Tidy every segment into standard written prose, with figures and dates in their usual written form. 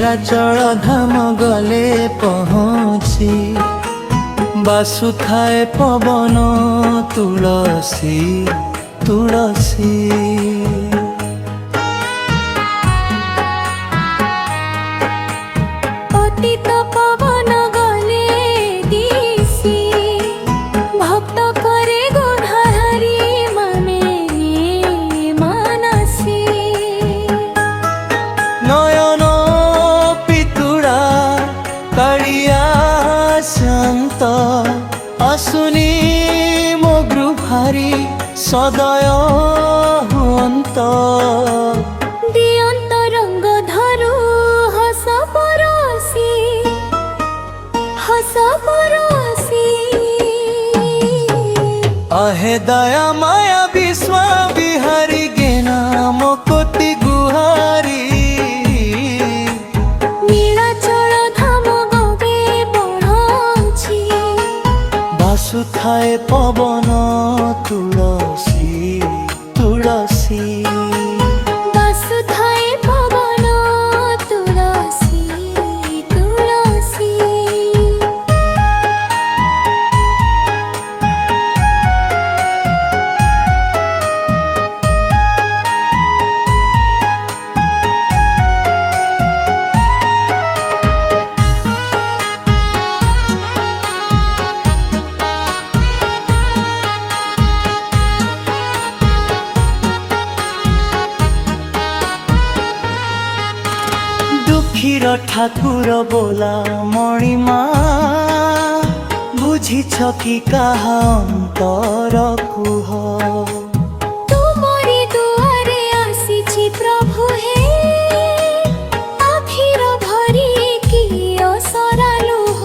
नीलाचल धाम गले पहुँची बासुथाए पवन तुलसी तुलसी। पतित पवन गले दिसी भक्त करे गुहारी मने मानसी। नयन पितुड़ा कालिया शांत असुनी मग्रु भारी सदय हुअंत। दियंत रंग धरु हस परोसी हस परोसी। आहे दया माया विश्व बिहारी गे नाम कोटि गुहारी। नीलाचल धाम गवे बढ़ी बासुथाए पवन तुलसी तुलसी। बासुथाए पवन तुलसी तुलसी। दुखीर ठाकुर बोला मणिमा बुझिछ कि काहा अंतर कुह। तुमरी दुआरे आसीछि प्रभु हे आखिर भरी कि असरा लुह।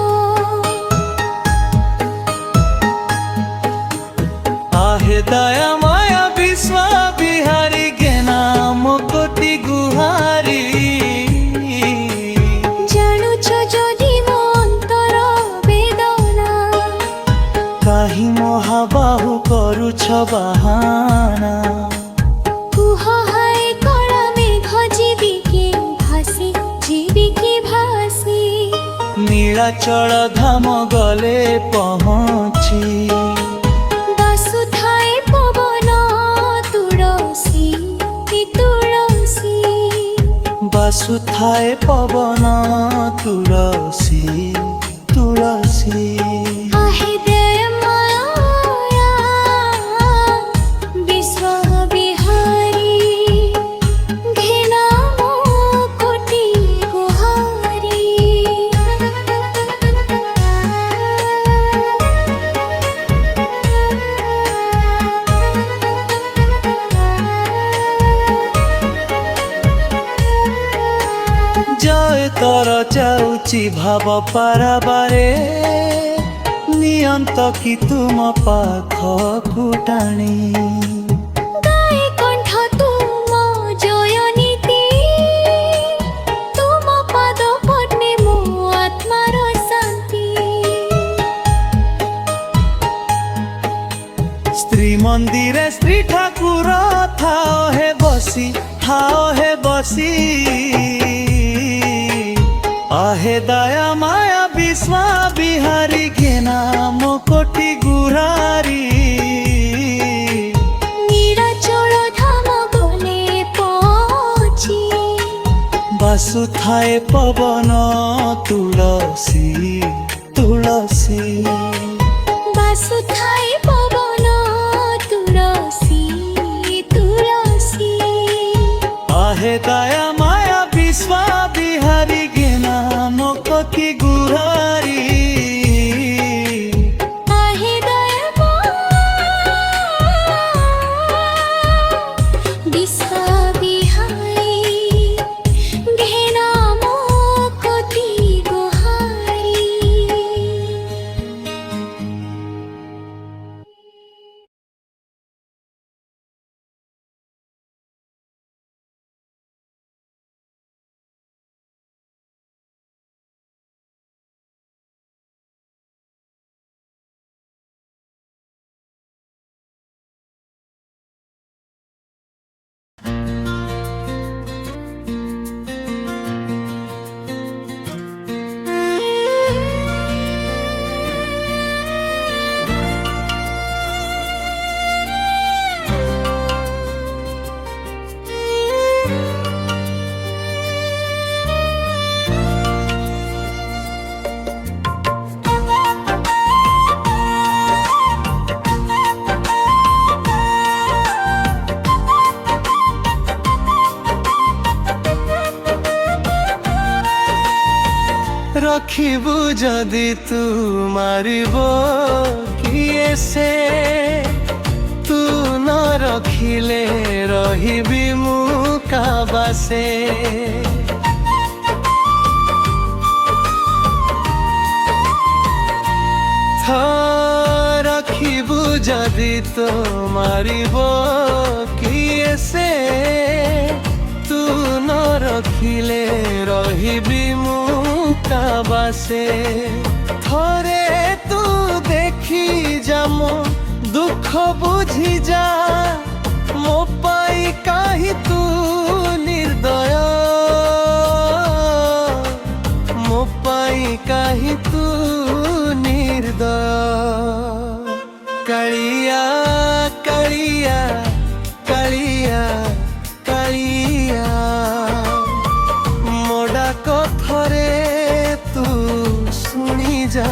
आहे दया माया विश्व बिहारी गे नाम कोटि गुहारी। जानुछ जदि मो अंतर वेदना काहि महाबाहु करुछ बाहाना। कुह हाय कला मेघ जीविके भासी जीविके भासी। नीलाचल धाम गले पहुँची बासुथाए पवन तुलसी तुलसी। बासुथाए पवन तुलसी तुलसी। आहे दया माया विश्व बिहारी घे नाम कोटि गुहारी। जय तर जाउची भाव पाराबारे नियंत कि तुम पाखकु टाणी। गाए कंठ तुम जय नीति तुम पद पद्मे मो आत्मार शांति। श्री मंदिरे श्री ठाकुर थाओ हे बसी थाओ हे बसी। आहे दया माया विश्व बिहारी गे नाम कोटि गुहारी। नीलाचल धाम गले पहुँची बासुथाए पवन तुलसी तुलसी। बासुथाए पवन तुलसी तुलसी। आहे दया माया विश्व बिहारी गे नाम कोटि गुहारी। आहे दया माया विश्व बिहारी घे नाम कोटि गुहारी। ରଖିବୁ ଯଦି ତୁ ମାରିବ କିଏ ସେ ତୁ ନ ରଖିଲେ ରହିବି ମୁଁ କାବାସେ ରଖିବୁ ଯଦି ତୁ ମାରିବ କିଏ ସେ ତୁ ନ ରଖିଲେ ରହିବି ମୁଁ କାବାସେ ଥରେ ତୁ ଦେଖି ଯା ମୋ ଦୁଃଖ ବୁଝି ଯା ମୋ ପାଇଁ କାହିଁ ତୁ ନିର୍ଦୟ ମୋ ପାଇଁ କାହିଁ ତୁ ନିର୍ଦୟ କାଳିଆ କାଳିଆ କାଳିଆ କାଳିଆ ମୋ ଡାକ ଥରେ ତୁ ଶୁଣି ଯା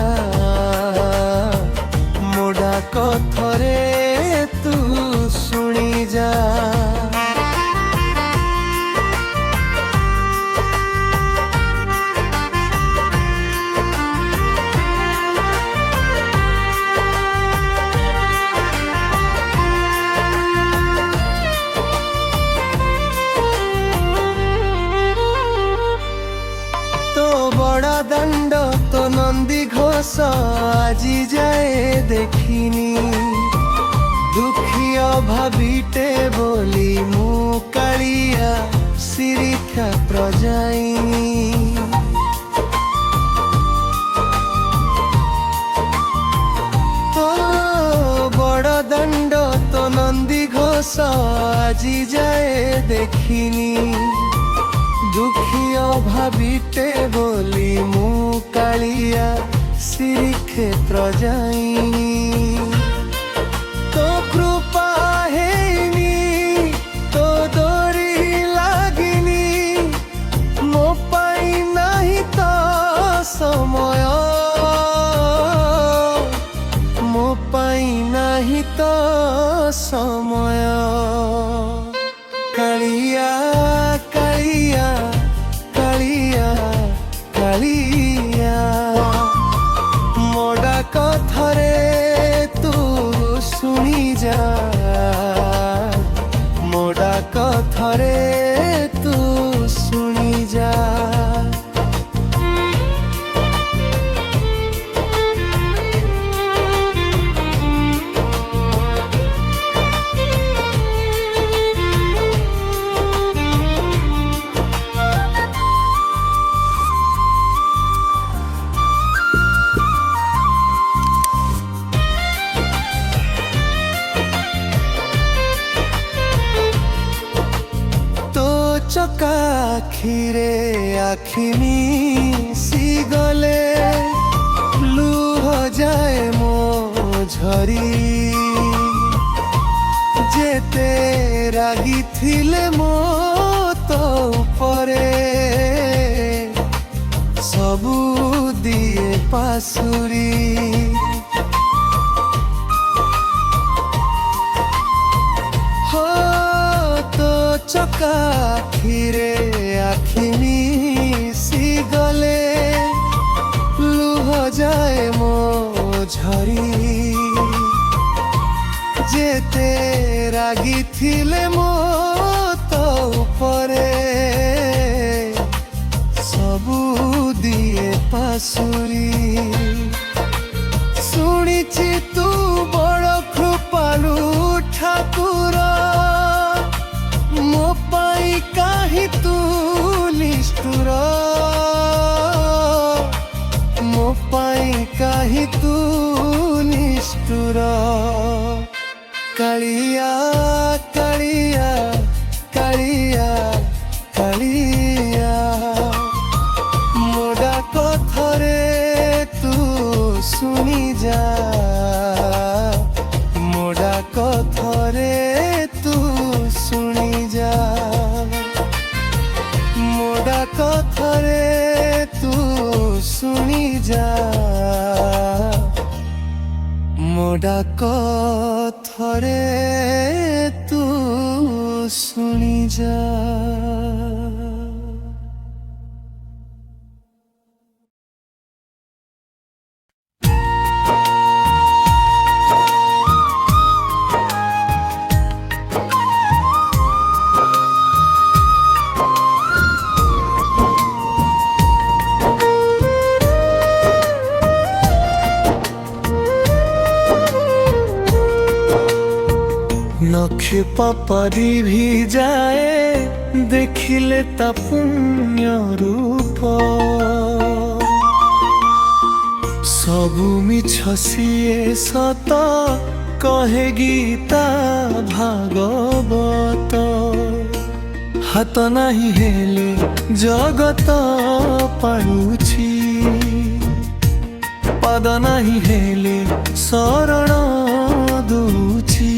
ମୋ ଡାକ ଥରେ ତୁ ଶୁଣି ଯା বড় দণ্ড তো নন্দী ঘোষ আজি যায় দেখিনি দুঃখী অভাবিতে বলি মু কালিয়া শিরিখা প্রজাই তো বড় দণ্ড তো নন্দী ঘোষ আজি যায় দেখিনি দুঃখী অভাবিতে বলি মু কালিয়া শ্রীক্ষেত্র যাই তো কৃপা হেইনি তো ডোরি লাগিনি মো পাই নাহি তো সময় মো পাই নাহি তো সময় কালিয়া কালিয়া কালিয়া কালিয়া ମୋ ଡାକ ଥରେ ତୁ ଶୁଣି ଯା ମୋ ଡାକ ଥରେ ତୁ ଶୁଣି ଯା চকা আখিরে আখি মিশি গলে লুহ যায় মো ঝরি যেতে রাগিছিলে মো তো উপরে সবু দিয়ে পাশুরি চকা আখিরে আখি মিশি গলে লুহ যায় মো ঝরি যেতে রাগিছিলে মো তো উপরে সবু দিয়ে পাশুরি শুনিছি তু বড় কৃপালু ঠাকুর ମୋ ପାଇଁ କାହିଁ ତୁ ନିଷ୍ଠୁର ମୋ ପାଇଁ କାହିଁ ତୁ ନିଷ୍ଠୁର କାଳିଆ କାଳିଆ କାଳିଆ କାଳିଆ ମୋ ଡାକ ଥରେ ତୁ ଶୁଣି ଯା ମୋ ଡାକ ଥରେ ତୁ ଶୁଣି যা ମୋ ଡାକ ଥରେ ତୁ ଶୁଣି ଯା ମୋ ଡାକ ଥରେ ତୁ ଶୁଣି ଯା। लक्ष्य पापरी भी जाए देखिले ता पुण्य रूप सबु मिछ सिए सत कहे गीता भागवत हाथ नाही हेले जगत पाळुछि पाद नाही हेले शरण दूछि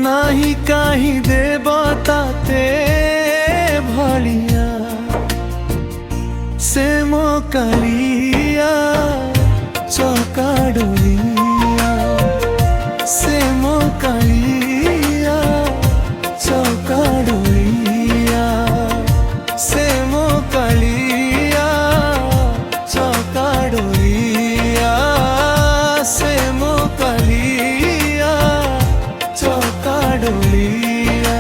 नाही काहि देवता ते भलिया से मो कालिया चौकाडोलिया से मो कालिया चौकाडोलिया से मो कालिया चौकाडोलिया से मो कालिया चौकाडोलिया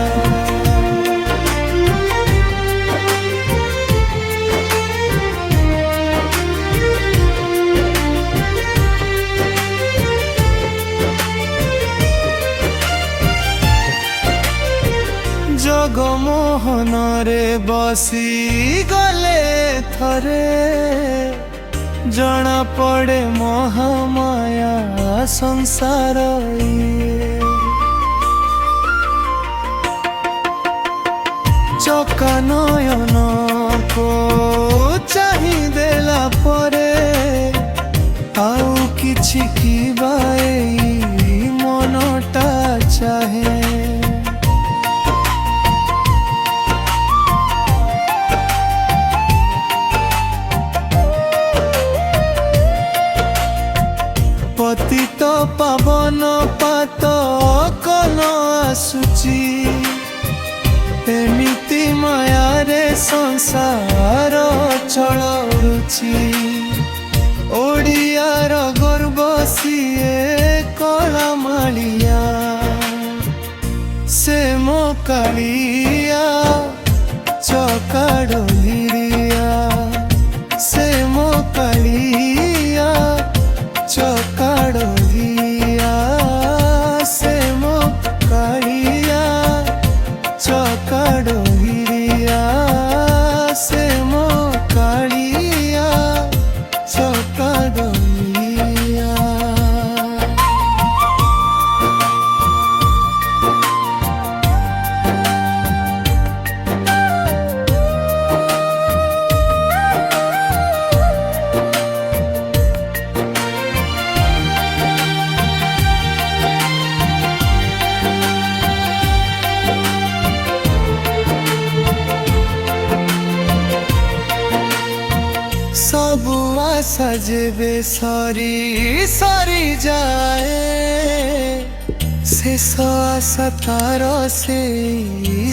जगमोहन रे बसी गले थरे जना पड़े महामाया संसार इए चका नयन को चाहि देला परे आउ किछि किबाए मनटा चाहे पतित पावन पात कन आसुची एमिति माया रे संसार चलुची ओडियार गर्व सिए कलामालिया से मो कालिया चौकाडोलिया से मो कालिया चौकाडोलिया से मो कालिया चौकाडोलिया से मो कालिया चौकाडोलिया सबु आशा जेबे सरी सरी जाए शेष आशा तार से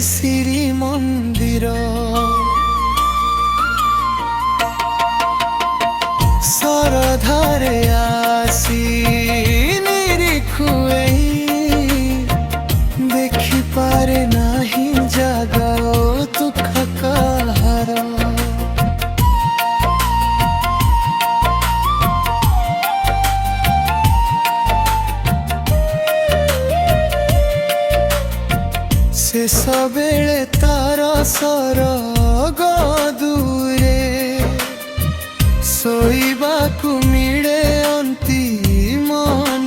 श्री मंदिर सरधारे आसी निरीखुए देखि पारे नाही जागाओ दुख कहार शेष बेले तार सरग दूरे शोइबाकु मिले अंतिम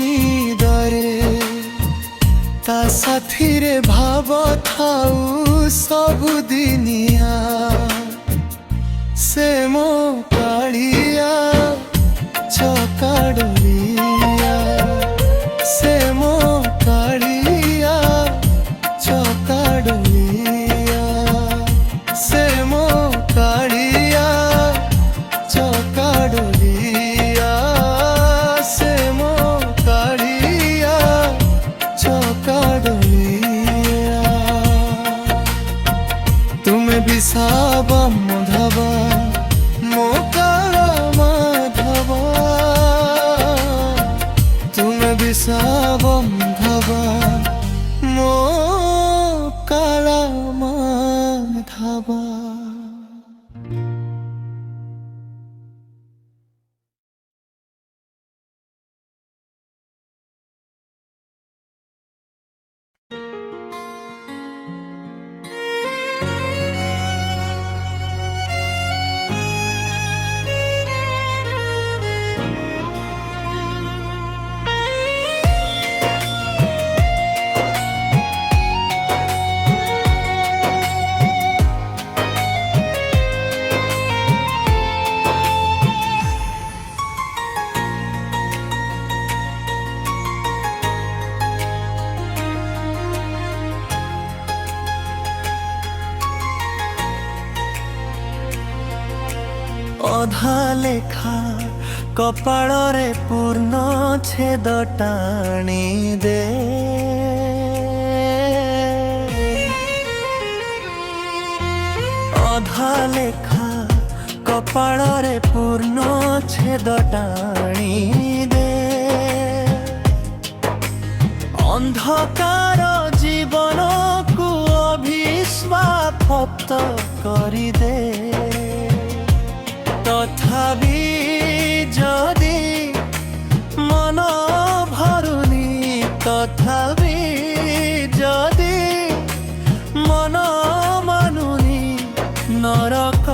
निदरे ता साथी रे भाव थाउ सबुदिनिया से मो कालिया चौकाडोलिया से मो कालिया चौकाडोलिया से मो कालिया चौकाडोलिया से मो कालिया चौकाडोलिया तुम्हें विसाब मधवा मो काला माधवा तुम्हें विसाब मधवा मो काला माधवा। ଅଧା ଲେଖା କପାଳରେ ପୂର୍ଣ୍ଣ ଛେଦ ଟାଣି ଦେ। ଅଧା ଲେଖା କପାଳରେ ପୂର୍ଣ୍ଣ ଛେଦ ଟାଣି ଦେ। ଅନ୍ଧକାର ଜୀବନକୁ ଅଭିଶାପ୍ତ କରିଦେ। ତଥାପି ଯଦି ମନ ଭରୁନି, ତଥାପି ଯଦି ମନ ମାନୁନି, ନରକ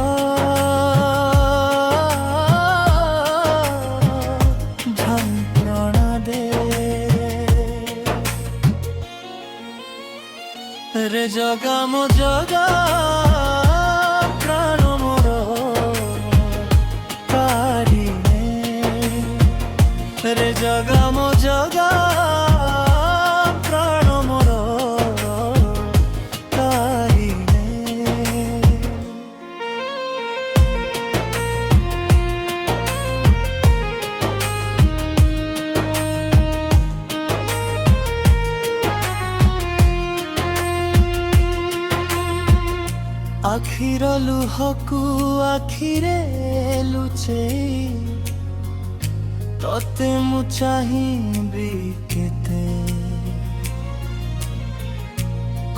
ଯନ୍ତ୍ରଣା ଦେ। রে জগা মো জগা প্রাণ মোর কারিনে। রে জগা মো জগা প্রাণ মোর কারিনে। আখির লুহকু আখিরে লুচেই ততে মু চাহিবি কেতে।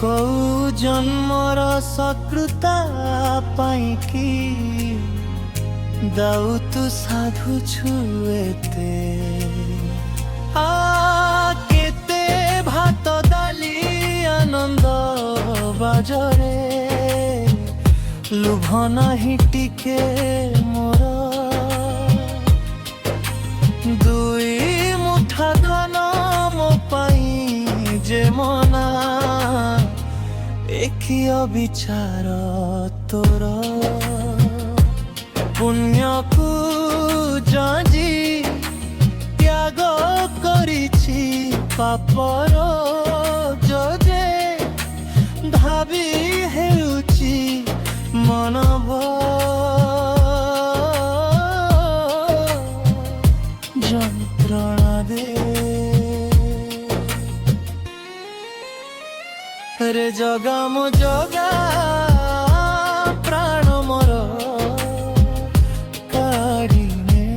কৌ জন্মর সକৃতা পাইকি দাউ তু সাধুছু এতে। কেতে ভাত ডালি আনন্দ বাজরে লুভ ନାହିଁ ଟିକେ ମୋର। ଦୁଇ ମୁଠା ଧନ ମୋ ପାଇଁ ଯେ ମନା, ଏକି ଅବିଚାର ତୋର। ପୁଣ୍ୟକୁ ଯାଜି ତ୍ୟାଗ କରିଛି ପାପର ଯୋଜେ ଭାବି ହେଉଛି মনব যন্ত্রণা দে। রে জগা মো জগা প্রাণ মোর কারিনে।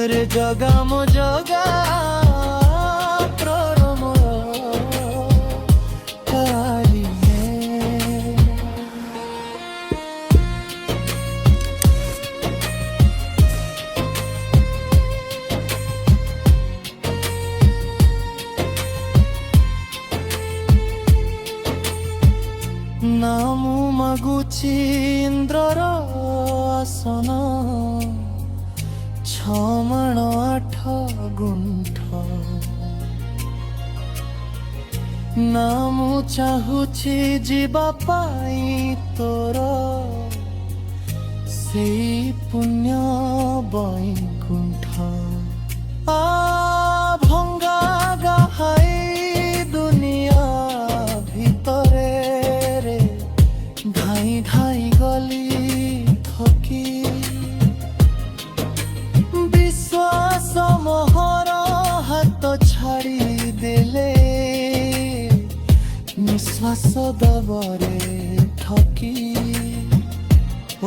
রে জগা মো জগা প্রাণ মোর কারিনে। নামু মাগুছি ইন্দ্রর আসন, ছমাণ আঠ গুণ্ঠ। নামু চাহুছি ଯିବା ପାଇଁ ତୋର ସେଇ ପୁଣ୍ୟ ବୈକୁଣ୍ଠ। ଭଙ୍ଗା ଗାହାଇ ଦୁନିଆ ଭିତରେ ରେ ধাই ধাই গলি থকি। বিশ্বাস মোহর হাত ছাড়ি দেলে নিঃশ্বাস দবরে ঠকি।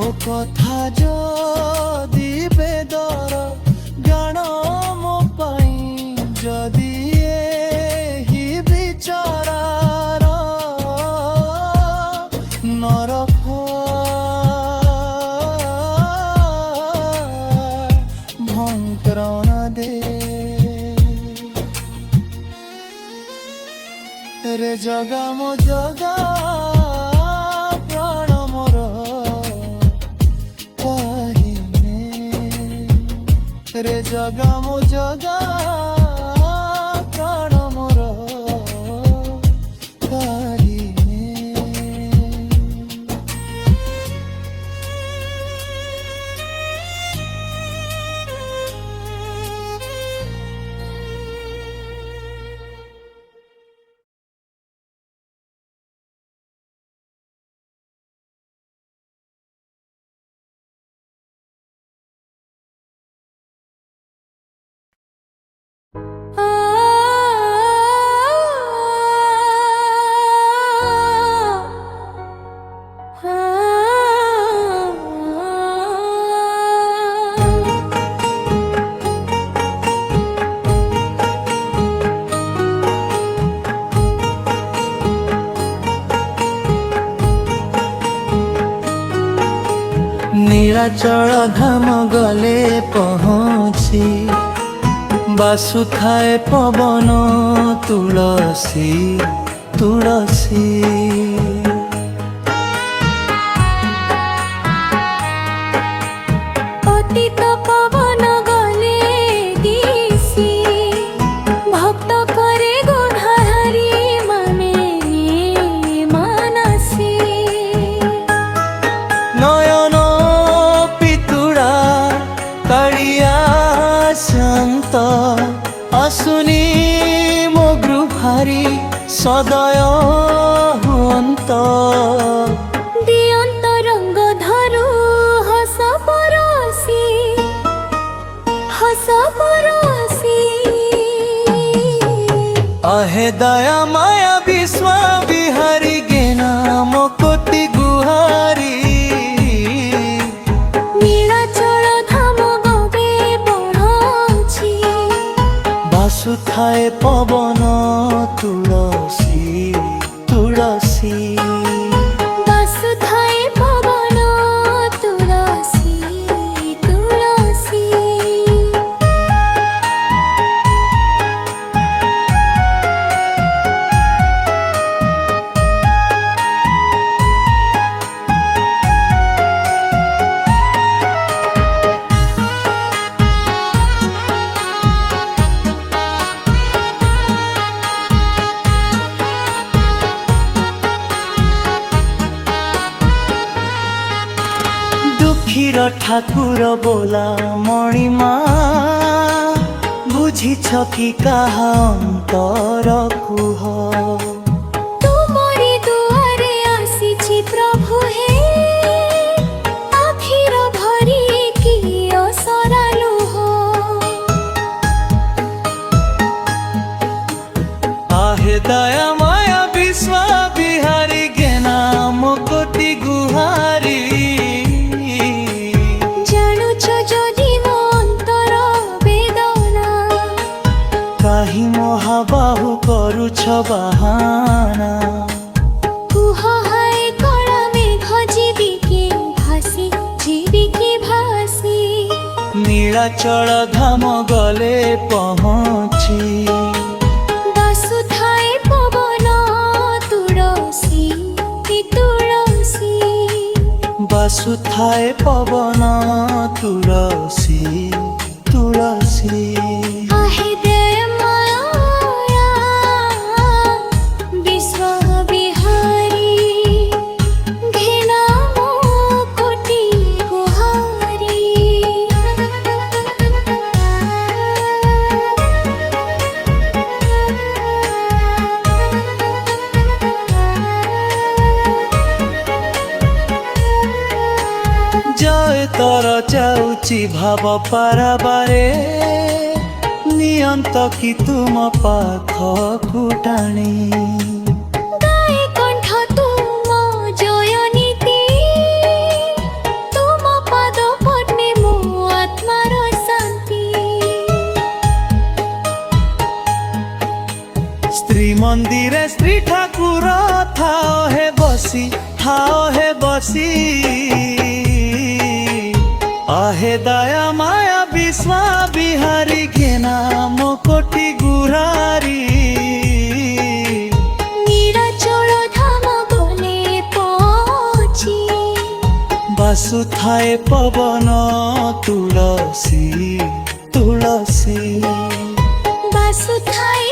ও কথা যদি বেদর জ্ঞান মো পাই, যদি এই বিচারার নরক যন্ত্রণা দে। রে জগা মো জগা প্রাণ মোর কাহিনে। রে জগা মো জগা নীଳାচଳ ଧାମ ଗଲେ ପହଞ୍ଚି ବାସୁଥାଏ ପବନ ତୁଳସୀ ତୁଳସୀ। অতীত পবন গলে দিশি ভক্ত করে গুণহারি মানে মানসী। নয়ন পিতুড়া কাড়িয়া শান্ত আসুনি ମୋ ଗୃହାରି সদয় ହୁଅନ୍ତ। দিয়ন্ত রঙ্গ ধরু হস পরশি হস পরশি। आहे दया माया विश्व बिहारी गे नाम कोटि गुहारी। নীলাচল ধাম গবে পড়ছি বাসুথায় পবন তুলসী তুলসী। বাসুধায় পবন তুলসী তুলসী। দুঃখীর ঠাকুর बोला মণিমা বুঝিছ কি কাহা অন্তর কুহ। তোমারি দুয়ারে আসিছি প্রভু হে আখির ভরি কি অসরা লুহ। आहे दया माया विश्व बिहारी गे नाम कोटि गुहारी। জানুছ যদি মো অন্তর বেদনা কাহি মহাবাহু করুছ বাহানা। কুহ হায় কলা মেঘ জীবিকে ভাসি জীবিকে ভাসি। নীଳାচଳ ধাମ গলে পহଞ୍ଚি বাসুধায় পবন তুলসী তুলসী। বাসুথায় পবন তুলসী তুলসী। आहे दया माया विश्व बिहारी घे नाम कोटि गुहारी। জয় তর যাଉଛି ভাব ପାରାବାରେ ନିଅନ୍ତ କି ତୁମ ପାଖକୁ ଟାଣି। গায়ে কণ্ঠ তুম জয় নীতি তুম পদ পদ্মে মো আত্মার শান্তি। স্ত্রী মন্দিরে স্ত্রী ঠাকুর থাও হে বসি থাও হে বসি। आहे दया माया विश्व बिहारी गे नाम कोटि गुहारी। নীলাচল ধাম গলে পৌঁছি বাসুথায় পবন তুলসী তুলসী। বাসুধায়